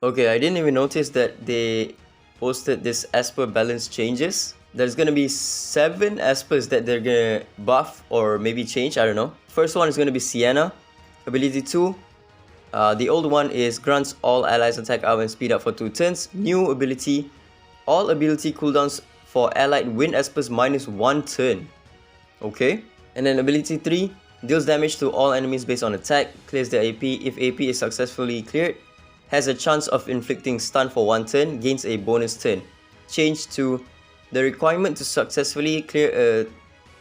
Okay, I didn't even notice that they posted this Esper balance changes. There's gonna be 7 Espers that they're gonna buff or maybe change, I don't know. First one is gonna be Sienna, ability 2. The old one is grants all allies attack up and speed up for 2 turns. New ability, all ability cooldowns for allied wind Espers minus 1 turn. Okay. And then ability 3, deals damage to all enemies based on attack, clears their AP. If AP is successfully cleared, has a chance of inflicting stun for 1 turn, gains a bonus turn. Change to the requirement to successfully clear a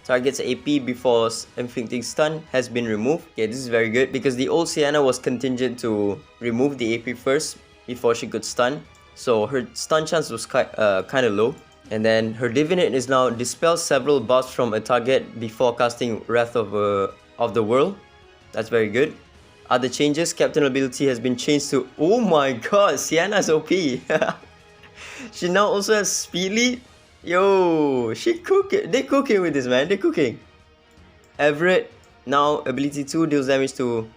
target's AP before inflicting stun has been removed. Okay, this is very good because the old Sienna was contingent to remove the AP first before she could stun. So her stun chance was kind of low. And then her Divinate is now dispel several buffs from a target before casting Wrath of the World. That's very good. Other changes, Captain ability has been changed to, oh my god, Sienna's OP. She now also has Speedly. Yo, they cooking with this, man, they're cooking. Everett, now ability 2 deals damage to,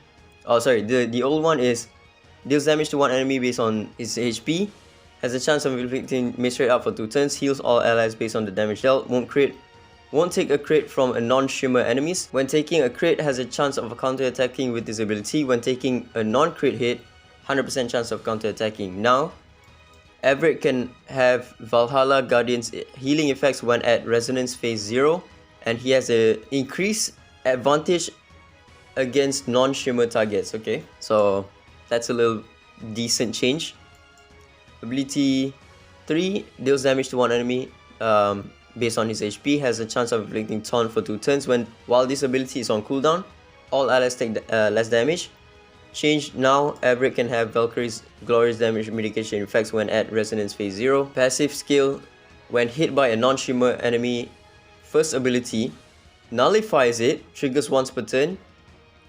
oh sorry, the old one is deals damage to one enemy based on its HP. Has a chance of inflicting miss rate up for 2 turns, heals all allies based on the damage dealt, won't take a crit from a non-shimmer enemies. When taking a crit, has a chance of counter-attacking with this ability. When taking a non-crit hit, 100% chance of counter-attacking. Now, Everett can have Valhalla Guardian's healing effects when at Resonance Phase 0, and he has a increased advantage against non-shimmer targets. Okay, so that's a little decent change. Ability 3 deals damage to one enemy based on his HP, has a chance of inflicting taunt for 2 turns. While this ability is on cooldown, all allies take less damage. Change now, Everett can have Valkyrie's glorious damage mitigation effects when at Resonance Phase 0. Passive skill, when hit by a non-shimmer enemy, first ability nullifies it, triggers once per turn.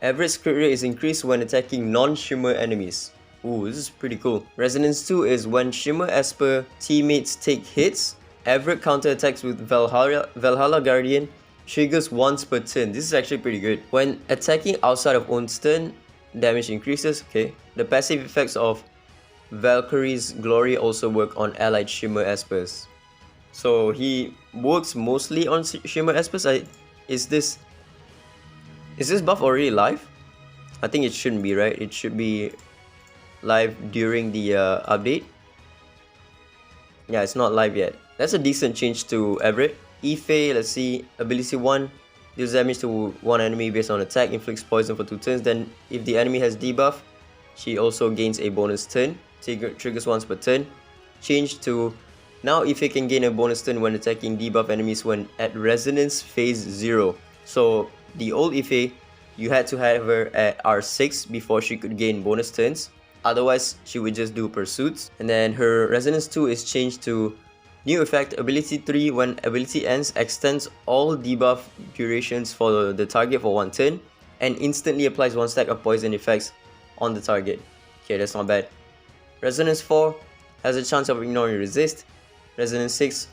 Everett's crit rate is increased when attacking non-shimmer enemies. Ooh, this is pretty cool. Resonance 2 is when Shimmer Esper teammates take hits, Everett counterattacks with Valhalla Guardian, triggers once per turn. This is actually pretty good. When attacking outside of own turn, damage increases. Okay. The passive effects of Valkyrie's Glory also work on allied Shimmer Espers. So he works mostly on Shimmer Espers. Is this buff already live? I think it shouldn't be, right? It should be live during the update. Yeah, it's not live yet. That's a decent change to Everett. Ife, let's see, ability 1 deals damage to one enemy based on attack, inflicts poison for 2 turns. Then if the enemy has debuff, she also gains a bonus turn, triggers once per turn. Change to now Ife can gain a bonus turn when attacking debuff enemies when at Resonance Phase 0. So the old Ife, you had to have her at R6 before she could gain bonus turns. Otherwise, she would just do pursuits. And then her Resonance 2 is changed to new effect, ability 3, when ability ends, extends all debuff durations for the target for 1 turn and instantly applies 1 stack of poison effects on the target. Okay, that's not bad. Resonance 4 has a chance of ignoring resist. Resonance 6,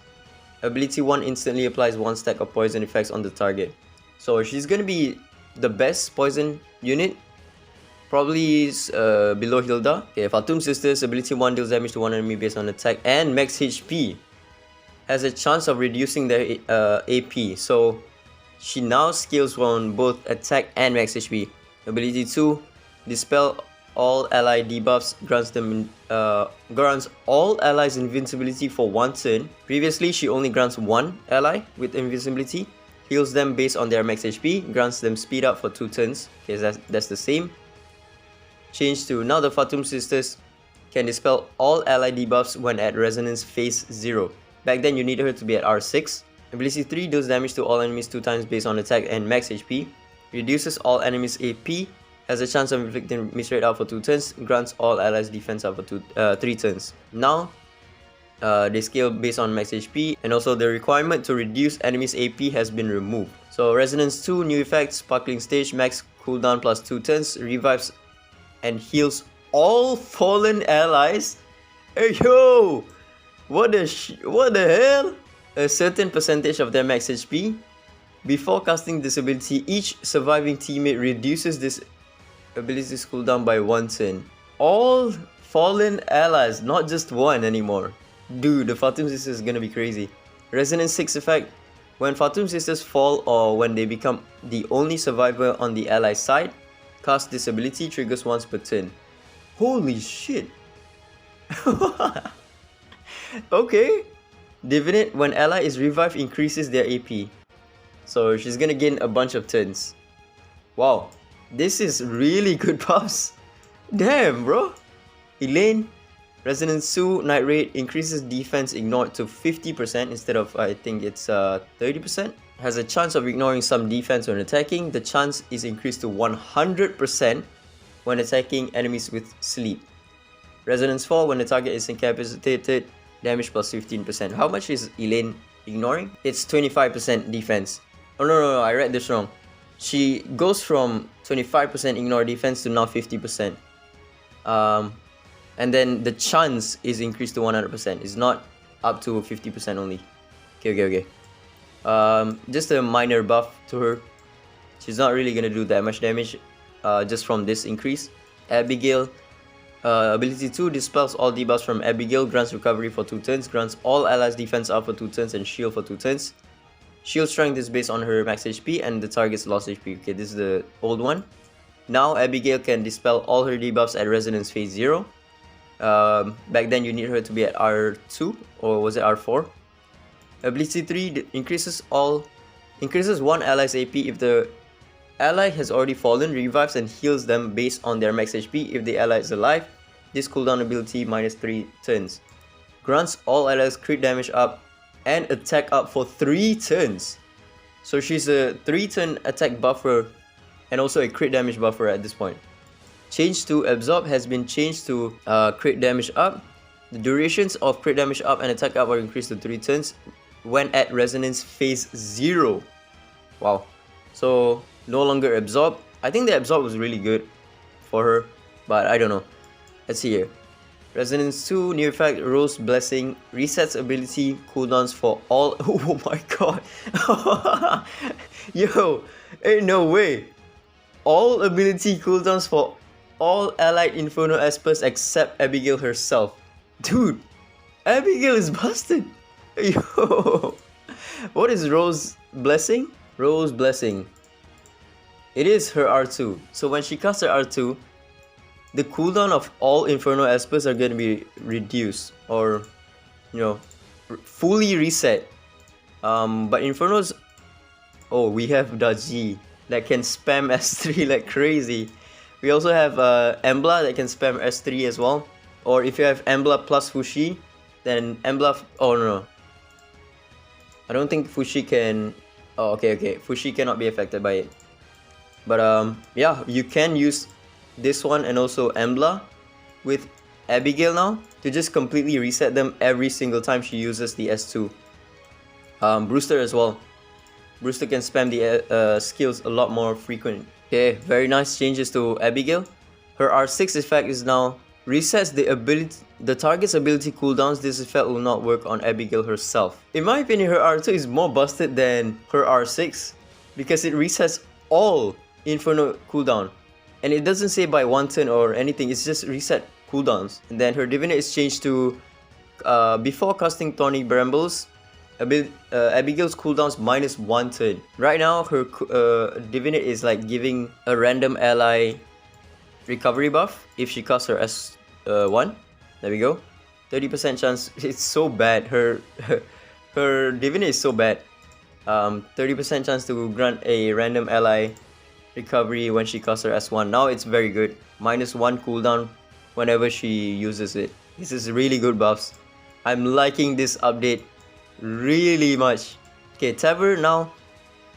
ability 1 instantly applies 1 stack of poison effects on the target. So she's gonna be the best poison unit. Probably is below Hilda. Okay, Fatum Sisters, ability 1 deals damage to one enemy based on attack and max HP. Has a chance of reducing their AP. So she now scales on both attack and max HP. Ability 2, dispel all ally debuffs, grants all allies invincibility for 1 turn. Previously, she only grants 1 ally with invincibility. Heals them based on their max HP, grants them speed up for 2 turns. Okay, that's the same. Change to now the Fatum Sisters can dispel all ally debuffs when at Resonance Phase 0. Back then you needed her to be at R6. Ability 3 deals damage to all enemies 2 times based on attack and max HP. Reduces all enemies AP. Has a chance of inflicting miss rate out for 2 turns. Grants all allies defense out for 3 turns. Now they scale based on max HP, and also the requirement to reduce enemies AP has been removed. So Resonance 2, new effect, Sparkling Stage, max cooldown plus 2 turns, revives and heals all fallen allies. Hey yo! What the hell? A certain percentage of their max HP. Before casting this ability, each surviving teammate reduces this ability's cooldown by 1 turn. All fallen allies, not just one anymore. Dude, the Fatum Sisters is gonna be crazy. Resonance 6 effect. When Fatum Sisters fall or when they become the only survivor on the ally side, cast this ability, triggers once per turn. Holy shit. Okay. Divinate, when ally is revived, increases their AP. So she's gonna gain a bunch of turns. Wow. This is really good buffs. Damn, bro. Elaine, Resonance 2, Night Raid, increases defense ignored to 50% instead of, I think it's 30%. Has a chance of ignoring some defense when attacking. The chance is increased to 100% when attacking enemies with sleep. Resonance 4, when the target is incapacitated, damage plus 15%. How much is Elaine ignoring? It's 25% defense. Oh no, I read this wrong. She goes from 25% ignore defense to now 50%. And then the chance is increased to 100%. It's not up to 50% only. Okay. Just a minor buff to her. She's not really gonna do that much damage just from this increase. Abigail, ability 2 dispels all debuffs from Abigail, grants recovery for 2 turns, grants all allies defense up for 2 turns and shield for 2 turns. Shield strength is based on her max HP and the target's lost HP. Okay, this is the old one. Now Abigail can dispel all her debuffs at Resonance Phase 0. Back then you need her to be at R2 or was it R4? Ability 3 increases one ally's AP if the ally has already fallen, revives and heals them based on their max HP. If the ally is alive, this cooldown ability minus 3 turns. Grants all allies crit damage up and attack up for 3 turns. So she's a 3-turn attack buffer and also a crit damage buffer at this point. Change to Absorb has been changed to crit damage up. The durations of crit damage up and attack up are increased to 3 turns when at Resonance Phase 0. Wow. So no longer Absorb. I think the Absorb was really good for her, but I don't know. Let's see here. Resonance 2, new effect, Rose Blessing, resets ability cooldowns for all. Oh my god. Yo, ain't no way. All ability cooldowns for all allied Inferno Espers except Abigail herself. Dude, Abigail is busted. Yo. What is Rose Blessing? Rose Blessing. It is her R2. So when she casts her R2, the cooldown of all Inferno Espers are going to be reduced or, you know, fully reset. But Inferno's... Oh, we have Ggez that can spam S3 like crazy. We also have Embla that can spam S3 as well. Or if you have Embla plus Fushi, then Embla... Oh no. I don't think Fushi can... Oh, okay. Fushi cannot be affected by it. But yeah, you can use this one and also Embla with Abigail now to just completely reset them every single time she uses the S2. Brewster as well. Brewster can spam the skills a lot more frequent. Okay, very nice changes to Abigail. Her R6 effect is now resets the target's ability cooldowns. This effect will not work on Abigail herself. In my opinion, her R2 is more busted than her R6 because it resets all Inferno cooldown. And it doesn't say by 1 turn or anything, it's just reset cooldowns. And then her Divinate is changed to before casting Thorny Brambles, Abigail's cooldowns minus 1 turn. Right now, her Divinate is like giving a random ally recovery buff if she casts her S1. There we go. 30% chance. It's so bad. Her Divinate is so bad. 30% chance to grant a random ally recovery when she casts her S1. Now it's very good. Minus 1 cooldown whenever she uses it. This is really good buffs. I'm liking this update really much. Okay, Taver now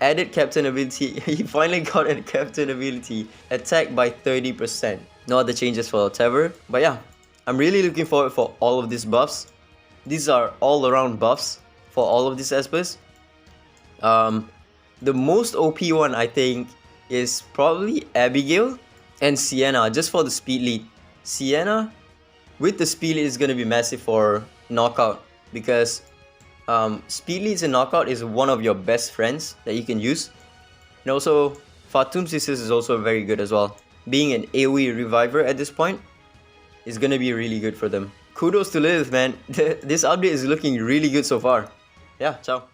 added captain ability. He finally got a captain ability. Attack by 30%. No other changes for Taver. But yeah, I'm really looking forward for all of these buffs. These are all around buffs for all of these Espers. The most OP one I think is probably Abigail and Sienna, just for the speed lead. Sienna with the speed lead is going to be massive for knockout because speed leads in knockout is one of your best friends that you can use. And also Fatum Sisters is also very good as well, being an AoE reviver at this point. is gonna be really good for them. Kudos to Lilith, man. This update is looking really good so far. Yeah, ciao.